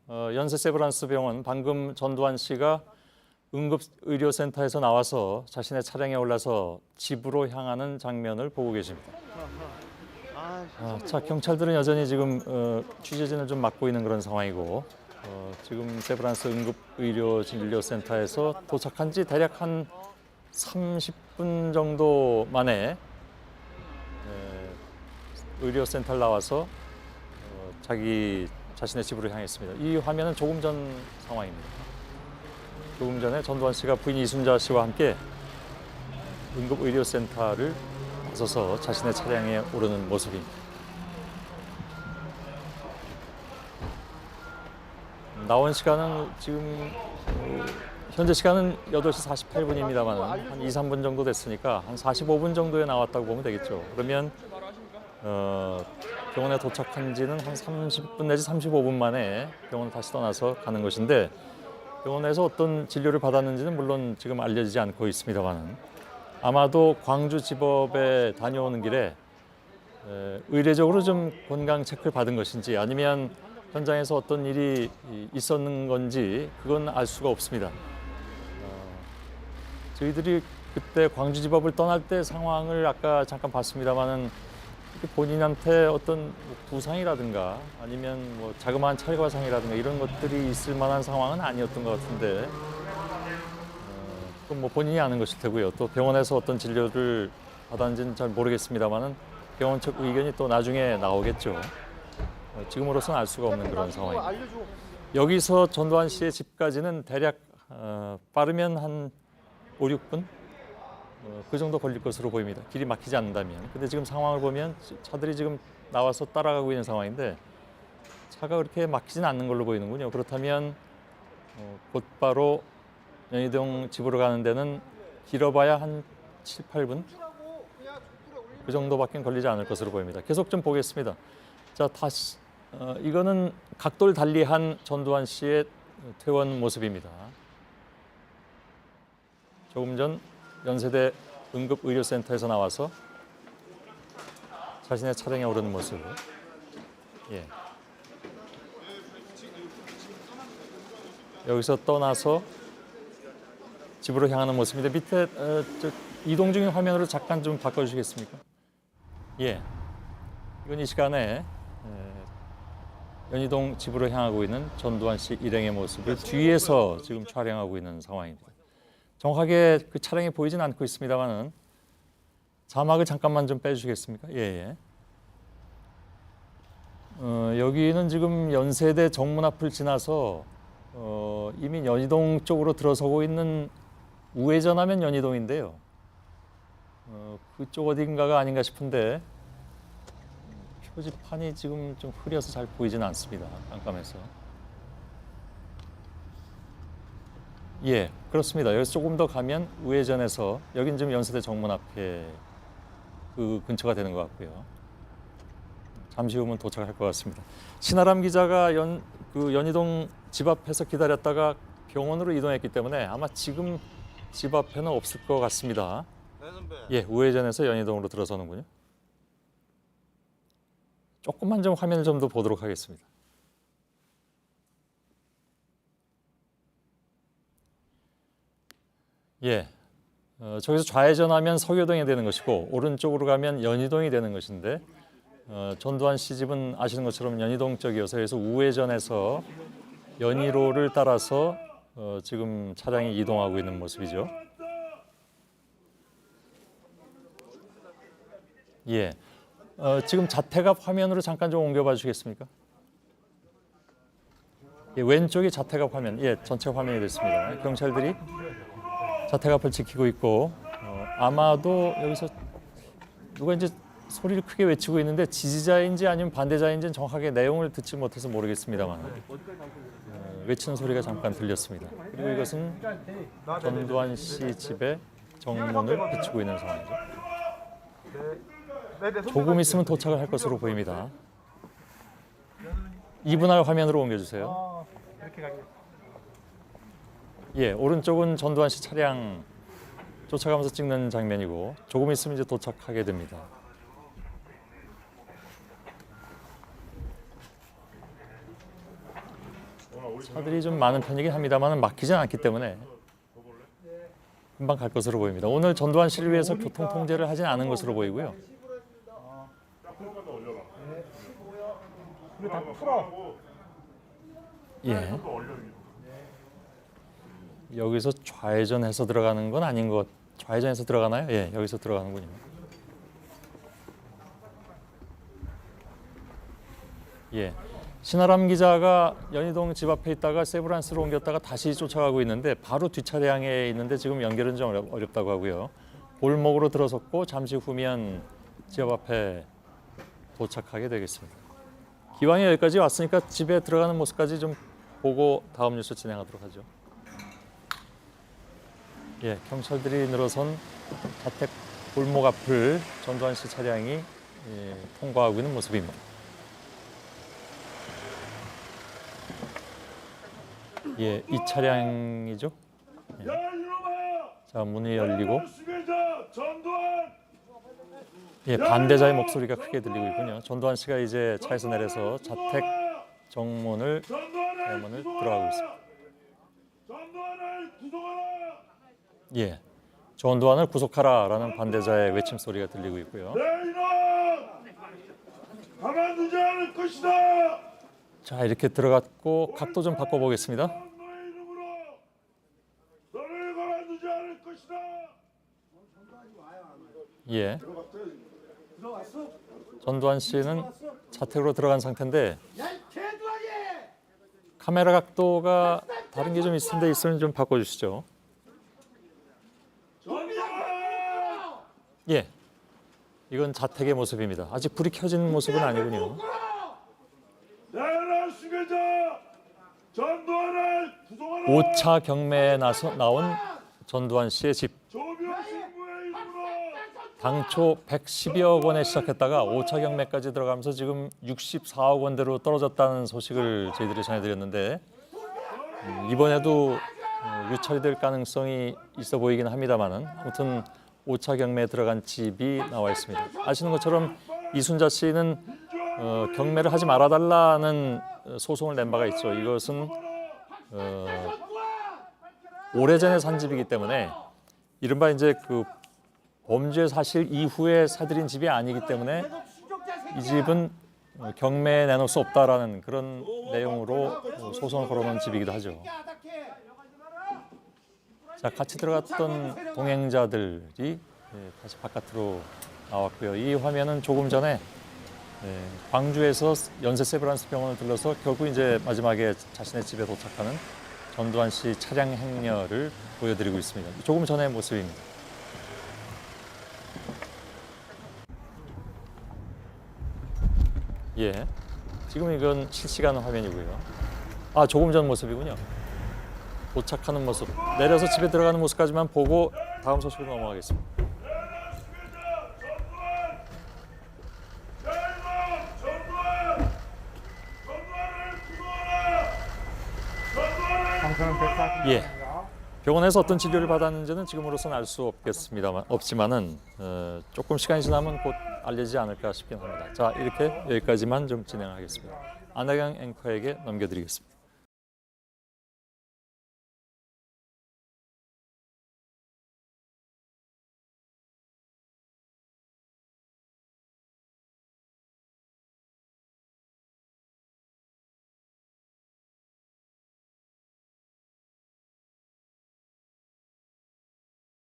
연세 세브란스 병원 방금 전두환 씨가 응급의료센터에서 나와서 자신의 차량에 올라서 집으로 향하는 장면을 보고 계십니다. 자, 경찰들은 여전히 지금 취재진을 좀 막고 있는 그런 상황이고 지금 세브란스 응급의료진료센터에서 도착한 지 대략 한 30분 정도 만에 의료센터를 나와서 자신의 집으로 향했습니다. 이 화면은 조금 전 상황입니다. 조금 전에 전두환 씨가 부인 이순자 씨와 함께 응급의료센터를 나서서 자신의 차량에 오르는 모습입니다. 나온 시간은 지금 현재 시간은 8시 48분입니다만 한 2, 3분 정도 됐으니까 한 45분 정도에 나왔다고 보면 되겠죠. 그러면 병원에 도착한 지는 한 30분 내지 35분 만에 병원을 다시 떠나서 가는 것인데 병원에서 어떤 진료를 받았는지는 물론 지금 알려지지 않고 있습니다만 아마도 광주지법에 다녀오는 길에 의례적으로 좀 건강 체크를 받은 것인지 아니면 현장에서 어떤 일이 있었는 건지 그건 알 수가 없습니다. 저희들이 그때 광주지법을 떠날 때 상황을 아까 잠깐 봤습니다만은 본인한테 어떤 부상이라든가 아니면 뭐 자그마한 찰과상이라든가 이런 것들이 있을 만한 상황은 아니었던 것 같은데 그건 뭐 본인이 아는 것일 테고요. 또 병원에서 어떤 진료를 받았는지는 잘 모르겠습니다만은 병원 측 의견이 또 나중에 나오겠죠. 지금으로서는 알 수가 없는 그런 상황입니다. 여기서 전두환 씨의 집까지는 대략 빠르면 한 5, 6분? 그 정도 걸릴 것으로 보입니다. 길이 막히지 않는다면. 근데 지금 상황을 보면 차들이 지금 나와서 따라가고 있는 상황인데 차가 그렇게 막히진 않는 걸로 보이는군요. 그렇다면 곧바로 연희동 집으로 가는 데는 길어봐야 한 7, 8분? 그 정도밖에 걸리지 않을 것으로 보입니다. 계속 좀 보겠습니다. 자, 다시 이거는 각도를 달리한 전두환 씨의 퇴원 모습입니다. 조금 전 연세대 응급의료센터에서 나와서 자신의 차량에 오르는 모습. 예. 여기서 떠나서 집으로 향하는 모습인데 밑에 이동 중인 화면으로 잠깐 좀 바꿔주시겠습니까? 예. 이건 이 시간에 연희동 집으로 향하고 있는 전두환 씨 일행의 모습을 뒤에서 지금 촬영하고 있는 상황입니다. 정확하게 그 차량이 보이진 않고 있습니다만은 자막을 잠깐만 좀 빼주시겠습니까? 예. 여기는 지금 연세대 정문 앞을 지나서 이미 연희동 쪽으로 들어서고 있는 우회전하면 연희동인데요. 그쪽 어딘가가 아닌가 싶은데 표지판이 지금 좀 흐려서 잘 보이지는 않습니다. 깜깜해서. 예, 그렇습니다. 여기서 조금 더 가면 우회전해서 여긴 지금 연세대 정문 앞에 그 근처가 되는 것 같고요. 잠시 후면 도착할 것 같습니다. 신아람 기자가 연희동 집 앞에서 기다렸다가 병원으로 이동했기 때문에 아마 지금 집 앞에는 없을 것 같습니다. 예, 우회전해서 연희동으로 들어서는군요. 조금만 좀 화면을 좀 더 보도록 하겠습니다. 예, 저기서 좌회전하면 서교동이 되는 것이고 오른쪽으로 가면 연희동이 되는 것인데 전두환 씨 집은 아시는 것처럼 연희동 쪽이어서 여기서 우회전해서 연희로를 따라서 지금 차량이 이동하고 있는 모습이죠. 예, 지금 자택 앞 화면으로 잠깐 좀 옮겨봐 주시겠습니까? 예, 왼쪽이 자택 앞 화면, 예, 전체 화면이 됐습니다. 경찰들이 자택 앞을 지키고 있고 아마도 여기서 누가 이제 소리를 크게 외치고 있는데 지지자인지 아니면 반대자인지는 정확하게 내용을 듣지 못해서 모르겠습니다만 외치는 소리가 잠깐 들렸습니다. 그리고 이것은 전두환 씨 집의 정문을 비추고 있는 상황이죠. 조금 있으면 도착을 할 것으로 보입니다. 2분할 화면으로 옮겨주세요. 예, 오른쪽은 전두환 씨 차량 쫓아가면서 찍는 장면이고 조금 있으면 이제 도착하게 됩니다. 차들이 좀 많은 편이긴 합니다만 막히진 않기 때문에 금방 갈 것으로 보입니다. 오늘 전두환 씨를 위해서 교통 통제를 하진 않은 것으로 보이고요. 이거 다 풀어. 예. 여기서 좌회전해서 들어가는 건 아닌 것. 좌회전해서 들어가나요? 예, 여기서 들어가는군요. 예. 신아람 기자가 연희동 집 앞에 있다가 세브란스로 옮겼다가 다시 쫓아가고 있는데 바로 뒷차량에 있는데 지금 연결은 좀 어렵다고 하고요. 골목으로 들어섰고 잠시 후면 집 앞에 도착하게 되겠습니다. 기왕에 여기까지 왔으니까 집에 들어가는 모습까지 좀 보고 다음 뉴스 진행하도록 하죠. 예, 경찰들이 늘어선 자택 골목 앞을 전두환 씨 차량이 통과하고 있는 모습입니다. 예, 이 차량이죠. 예. 자, 문이 열리고 예, 반대자의 목소리가 크게 들리고 있군요. 전두환 씨가 이제 차에서 내려서 자택 정문을 들어가고 있습니다. 예, 전두환을 구속하라라는 반대자의 외침 소리가 들리고 있고요. 가만두지 않을 것이다. 자, 이렇게 들어갔고 각도 좀 바꿔보겠습니다. 너의 이름으로 너를 가만두지 않을 것이다. 예, 전두환 씨는 자택으로 들어간 상태인데 카메라 각도가 다른 게 좀 있는데 있으면 좀 바꿔주시죠. 예, 이건 자택의 모습입니다. 아직 불이 켜진 모습은 아니군요. 내란 수배자 전두환을 구속하라. 5차 경매에 나온 전두환 씨의 집. 조명신부의 이름으로 당초 112억 원에 시작했다가 5차 경매까지 들어가면서 지금 64억 원대로 떨어졌다는 소식을 저희들이 전해드렸는데 이번에도 유찰이 될 가능성이 있어 보이긴 합니다만은 아무튼 5차 경매에 들어간 집이 나와 있습니다. 아시는 것처럼 이순자 씨는 경매를 하지 말아달라는 소송을 낸 바가 있죠. 이것은 오래전에 산 집이기 때문에 이른바 이제 그 범죄 사실 이후에 사들인 집이 아니기 때문에 이 집은 경매에 내놓을 수 없다라는 그런 내용으로 소송을 걸어놓은 집이기도 하죠. 자, 같이 들어갔던 동행자들이 다시 바깥으로 나왔고요. 이 화면은 조금 전에 광주에서 연세 세브란스 병원을 들러서 결국 이제 마지막에 자신의 집에 도착하는 전두환 씨 차량 행렬을 보여드리고 있습니다. 조금 전의 모습입니다. 예, 지금 이건 실시간 화면이고요. 아, 조금 전 모습이군요. 도착하는 모습, 내려서 집에 들어가는 모습까지만 보고 다음 소식으로 넘어가겠습니다. 예, 병원에서 어떤 진료를 받았는지는 지금으로서는 알 수 없지만은 조금 시간이 지나면 곧 알려지지 않을까 싶긴 합니다. 자, 이렇게 여기까지만 좀 진행하겠습니다. 안하경 앵커에게 넘겨드리겠습니다.